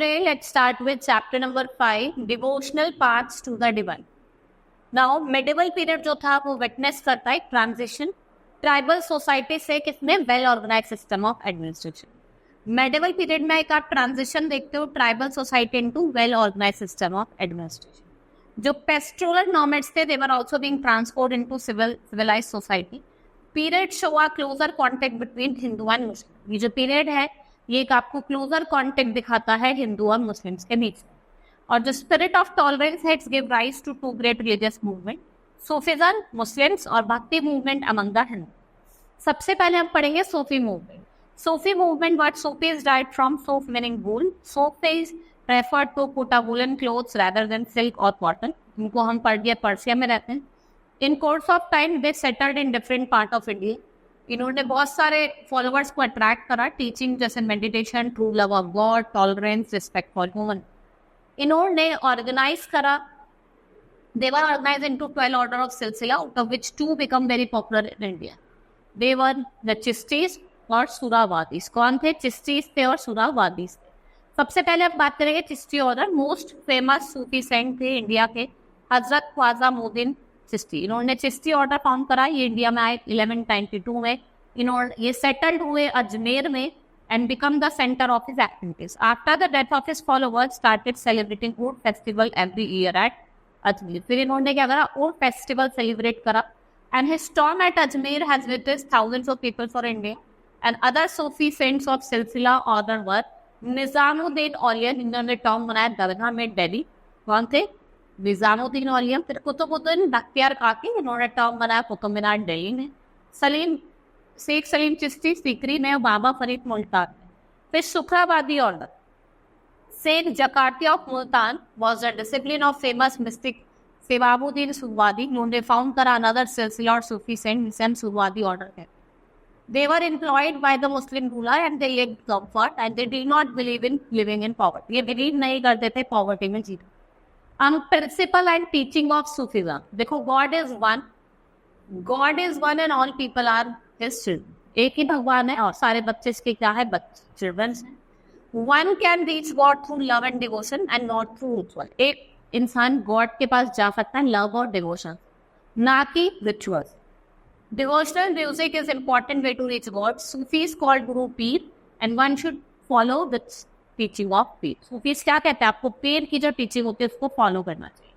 today let's start with chapter number 5, devotional paths to the divine. Now medieval period जो था वो witness करता है transition ट्राइबल सोसाइटी से किसमें well organise system of administration. Medieval period में एक आप ट्रांजिशन देखते हो tribal society into well organise system of administration. जो पेस्टोरल नॉमेड्स थे they were also being transformed into civilised society. Period show a closer contact between Hindu and Muslim. ये जो period है ये एक आपको क्लोजर कांटेक्ट दिखाता है हिंदू और मुस्लिम्स के बीच. और जो स्पिरिट ऑफ टॉलरेंस है it's give rise to to great religious movement, Sufism Muslims और bhakti movement among the Hindu. सबसे पहले हम पढ़ेंगे Sufi movement. Sufi movement what Sufi is डाइड from suf meaning wool. Suf is refer to put a woollen cloths rather than silk or cotton. इनको हम पर्सिया में रहते हैं. In course of time they settled in different part of India. इन्होंने बहुत सारे फॉलोअर्स को अट्रैक्ट करा. टीचिंग जैसे meditation, true love of god, tolerance, respect for human. इन्होंने ऑर्गेनाइज करा. They were organized into 12 order of silsila, out of which 2 become very popular in India. They were the Chistis और सुरावादीस. कौन थे? चिश्तीस थे और सुरावादीस थे. सबसे पहले हम बात करेंगे Chishti order. Most famous Sufi saint थे इंडिया के हजरत ख्वाजा मोहद्दीन चिश्ती. इन्होंने चिश्ती ऑर्डर फाउंड करा. ये इंडिया में आए 1192 में. इन्होंने ये सेटल्ड हुए अजमेर में and become the center of his activities. After the death of his followers, started celebrating Oud festival every year at Ajmer. फिर इन्होंने क्या करा? ओड फेस्टिवल सेलिब्रेट करा. And his tomb at Ajmer has witnessed thousands of people for India. And other Sufi saints of silsila order were Nizamuddin Auliya. इन्होंने tomb बनाया दरगाह में दिल्ली. कौन थे? निजामुद्दीन औलिया. फिर कुतुबुद्दीन बख्तियार काकी. इन्होंने टॉम बनाया कुतुब मीनार दिल्ली में. शेख सलीम चिश्ती सीकरी में और बाबा फरीद मुल्तान में. फिर सुखराबादी order. Saint Jakarta of Multan was a disciple of famous mystic Sewabuddin Suhwadi. उन्होंने found करा another silsila or Sufi saint जिसे हम सुहवादी order कहते हैं. They were employed by the Muslim ruler and they lived comfort and they did not believe in living in poverty. ये believe नहीं करते थे poverty में जीना. Principle and teaching of Sufism. देखो God is one. God is one and all people are his children. एक ही भगवान है और सारे बच्चे इसके क्या है? children हैं. One can reach God through love and devotion and not through ritual. एक इंसान गॉड के पास जा सकता है लव और डिवोशन, ना कि rituals. Devotional music is important way to reach God. Sufis called guru pir and one should follow the teaching of pir. Sufis क्या कहते हैं? आपको पीर की जो टीचिंग होती है उसको फॉलो करना चाहिए.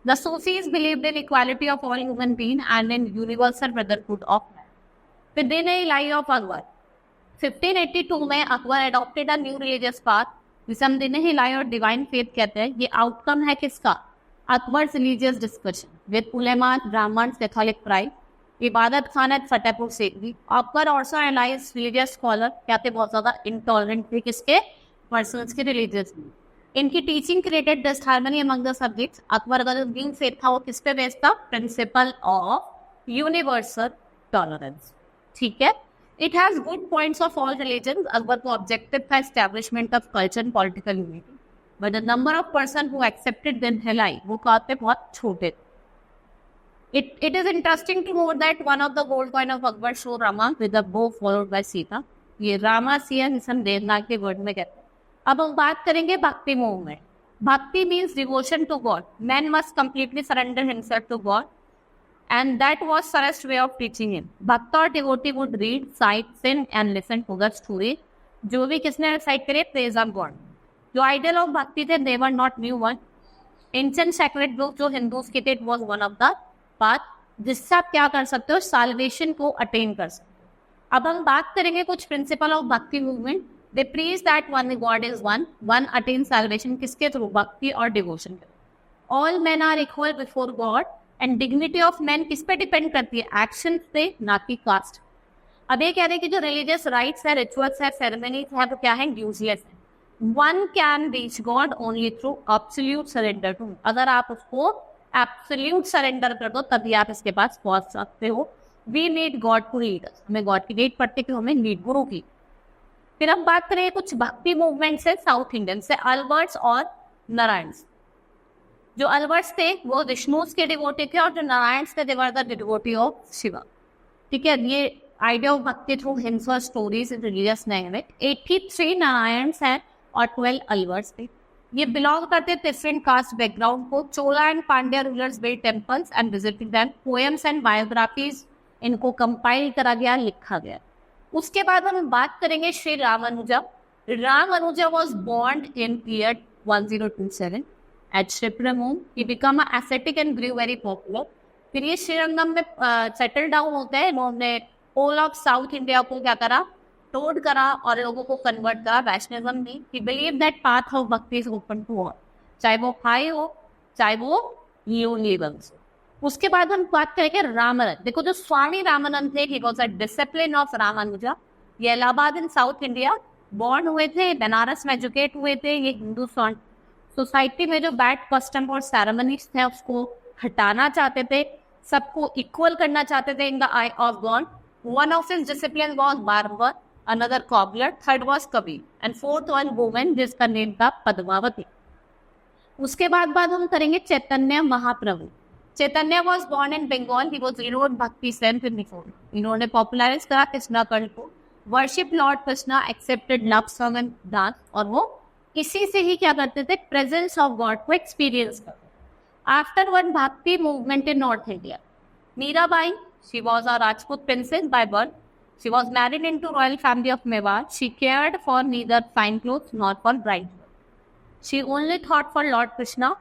The Sufis believed in equality of all human being and in universal brotherhood of man. With in A lie of Akbar 1582 में Akbar adopted a new religious path जिसे हम दिन ही लाई और डिवाइन फेथ कहते हैं. ये आउटकम है किसका? Akbar's religious discussion with ulema, Brahmin, Catholic pride, Ibadat Khana at Fatehpur Sikri. Akbar also analyse religious scholar क्या थे? बहुत ज्यादा इंटॉलरेंट थे. किसके? पर्सन्स के रिलीजियस. इनकी teaching created disharmony among the subjects. Akbar का जो न्यू फेथ था वो किस पे बेस्ड था? Principle of universal tolerance. ठीक है. It has good points of all religions. Akbar को objective था establishment of culture and political unity. But the number of person who accepted then हिलाई वो कहते बहुत छोटे. It is interesting to note that one of the gold coin of Akbar show Rama with a bow followed by Sita. ये रामा सिया जिसे हम देवनाग के word में कहते हैं. अब हम बात करेंगे भक्ति मूवमेंट. भक्ति means devotion to God. Man must completely surrender himself to God. And that was Saras's way of teaching him. भक्त और devotee would read, cite, sing and listen to the story. जो भी किसने recite करे praise of God. जो ideal of भक्ति थे they were not new one. Ancient sacred book जो हिंदूज के थे it was one of the path जिससे आप क्या कर सकते हो? salvation को attain कर सकते हो. अब हम बात करेंगे कुछ principle of भक्ति movement. They preach that one God is one. One attains salvation किसके थ्रू? भक्ति और devotion. All men are equal before God. And dignity of man किस पे डिपेंड करती है? एक्शन पे, ना कि कास्ट. अब ये कह रहे हैं कि जो रिलीजियस राइट्स है, रिचुअल्स है, सेरेमनीज है वो क्या है? यूजलेस है. One can reach God only through absolute surrender to. अगर आप उसको एब्सोल्यूट सरेंडर कर दो तभी आप इसके पास पहुंच सकते हो. We need God to lead us. हमें गॉड की नीड पड़ती है, हमें नीड गुरु की. फिर हम बात करें कुछ भक्ति मूवमेंट्स है साउथ इंडियन से. अलवर्ट्स और नारायण. जो अलवर्ट्स थे वो विष्णुज के डिवोटी थे और जो नारायण थे they were the devotee of Shiva. ठीक है. ये idea of bhakti through hymns और stories in religious name. 83 Narayan हैं और 12 अलवर्स थे। ये बिलोंग करते डिफरेंट कास्ट बैकग्राउंड को। Chola and Pandya rulers build temples and visited them. Poems and biographies इनको कंपाइल करा गया, लिखा गया। उसके बाद हम बात करेंगे Shri Ramanuja. Ramanuja was born in year 1027 at Shripremum. He became an ascetic and grew very popular. फिर ये श्रीरंगम में सेटल डाउन होते हैं। इन्होंने होल ऑफ साउथ इंडिया को क्या करा, टोड करा और लोगों को कन्वर्ट करा वैष्णविज्म में। He believed that path of bhakti is open to all, चाहे वो हाई हो चाहे वो लो लेवल्स। उसके बाद हम बात करेंगे रामानंद। देखो जो स्वामी रामानंद थे, he was a disciple of Ramanuja. ये इलाहाबाद इन साउथ इंडिया बॉर्न हुए थे, बनारस में एजुकेट हुए थे। ये हिंदू सोसाइटी में जो बैड कस्टम और सेरेमनीज थे उसको हटाना चाहते थे, सबको इक्वल करना चाहते थे in the eye of god. One of his disciple was barber, another cobbler, third was Kabir and fourth one women जिसका नेम था पद्मावती। उसके बाद हम करेंगे Chaitanya Mahaprabhu. Chaitanya was born in Bengal. He was renowned bhakti saint in before. इन्होंने पॉपुलराइज करा कृष्णा कल्ट को, worship lord Krishna, accepted love song and dance, और वो इसी से ही क्या करते थे, प्रेजेंस ऑफ गॉड को एक्सपीरियंस करते। After one bhakti movement in north India, Mirabai, she was a Rajput princess by birth. She was married into royal family of Mewar. She cared for neither fine clothes not for bride. She only thought for lord Krishna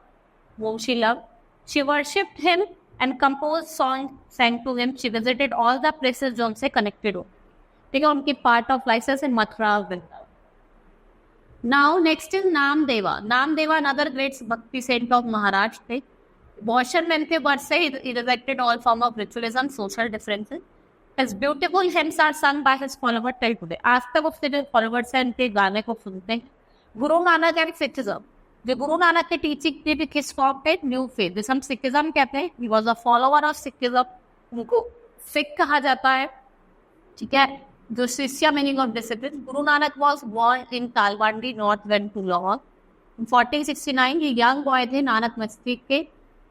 whom she loved. She worshipped him and composed songs, sang to him. She visited all the places जो उनसे connected हो। ठीक है, उनकी part of licence in Mathura Vrindavan. Now next is Namdeva. Namdeva another great bhakti saint of Maharashtra थे। Washerman के word से he rejected all form of ritualism, social differences. His beautiful hymns are sung by his followers till today. आज तक उसके जो followers हैं उनके गाने को सुनते हैं। Guru Nanak and Sikhism. जो गुरु नानक की टीचिंग थी भी किस फॉर्म पे, न्यू फेथ, जिसे हम सिखिज्म कहते हैं। He was a follower of Sikhism, उनको सिख कहा जाता है। ठीक है, जो शिष्य meaning of disciple. Guru Nanak was born in Talwandi, north west to Lahore. 1469 ये यंग बॉय थे नानक मस्जिद के।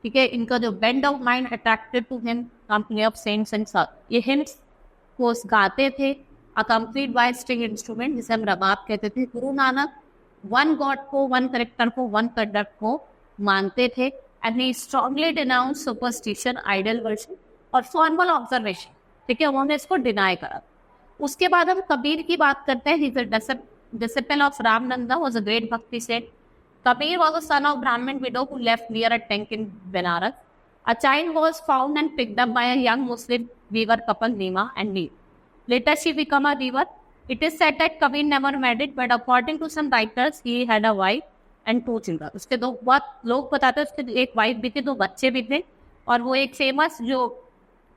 ठीक है, इनका जो bend of mind attracted to him company of saints and साथ। ये हिम्स को गाते थे अकम्पनीड बाय स्ट्रिंग इंस्ट्रूमेंट, जिसे हम रबाब कहते थे। गुरु नानक वन गॉड को, वन करेक्टर को, वन कंडक्ट को मानते थे। And he strongly denounce superstition, idol worship और फॉर्मल ऑब्जर्वेशन। ठीक है, उन्होंने इसको डिनाई करा। उसके बाद हम कबीर की बात करते हैं। He is a disciple of Ramananda, was a great bhakti saint. Kabir was a son of Brahmin widow who left near a tank in Benares. A child was found and picked up by a young Muslim weaver couple, Neema and Neem. Later, she became a weaver. It is said that Kabir never married, but according to some writers, he had a wife and 2 children. उसके 2 बहुत लोग बताते हैं उसके एक wife भी थी, 2 बच्चे भी थे। और वो एक फेमस जो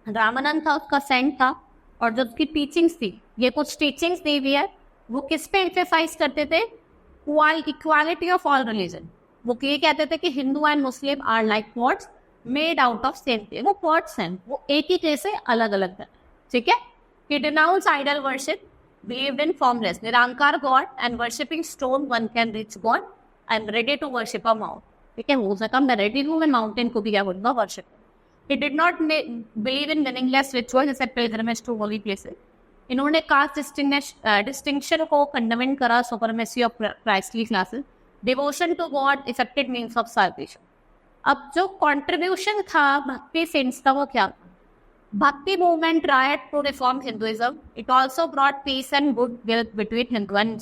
रामानंद था उसका सेंट था। और जो उसकी टीचिंग्स थी, ये कुछ टीचिंग्स दी हुई है, वो किस पे एम्फेसाइज करते थे, इक्वालिटी ऑफ ऑल रिलीजन। वो ये कहते थे कि Hindu and Muslim are like pots made out of same thing. वो पॉट्स हैं, वो एक ही जैसे अलग अलग है। ठीक है, he denounced idol worship, believed in formless, निरांकार God and worshipping stone one can reach God. I am ready to worship a mountain. ठीक है, हो सका मैं रेडी हूँ, मैं माउंटेन को भी क्या बोलूँगा, worship. He did not believe in meaningless rituals जैसे pilgrimage to holy places. इन्होंने कास्ट डिस्टिंक्शन को कंडेमेंट करा, supremacy of priestly classes, devotion to god effective means of salvation. अब जो कंट्रीब्यूशन था भक्ति सेंट्स का वो क्या, bhakti movement tried to reform Hinduism. It also brought peace and good will between Hindu and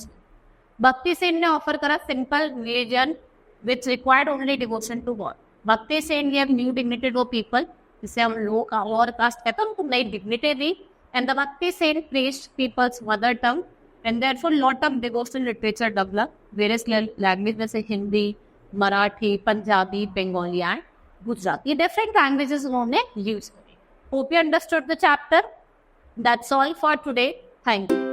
bhakti saint ने ऑफर करा simple religion which required only devotion to god. Bhakti saint give new dignity to people, जिसे हम लोग और caste कहते हैं, उनको नई डिग्निटी दी। And the Bhakti saint preached people's mother tongue, and therefore lot of devotional literature developed. Various languages जैसे Hindi, Marathi, Punjabi, Bengali and Gujarati, different languages उन्होंने use करी। Hope you understood the chapter. That's all for today. Thank you.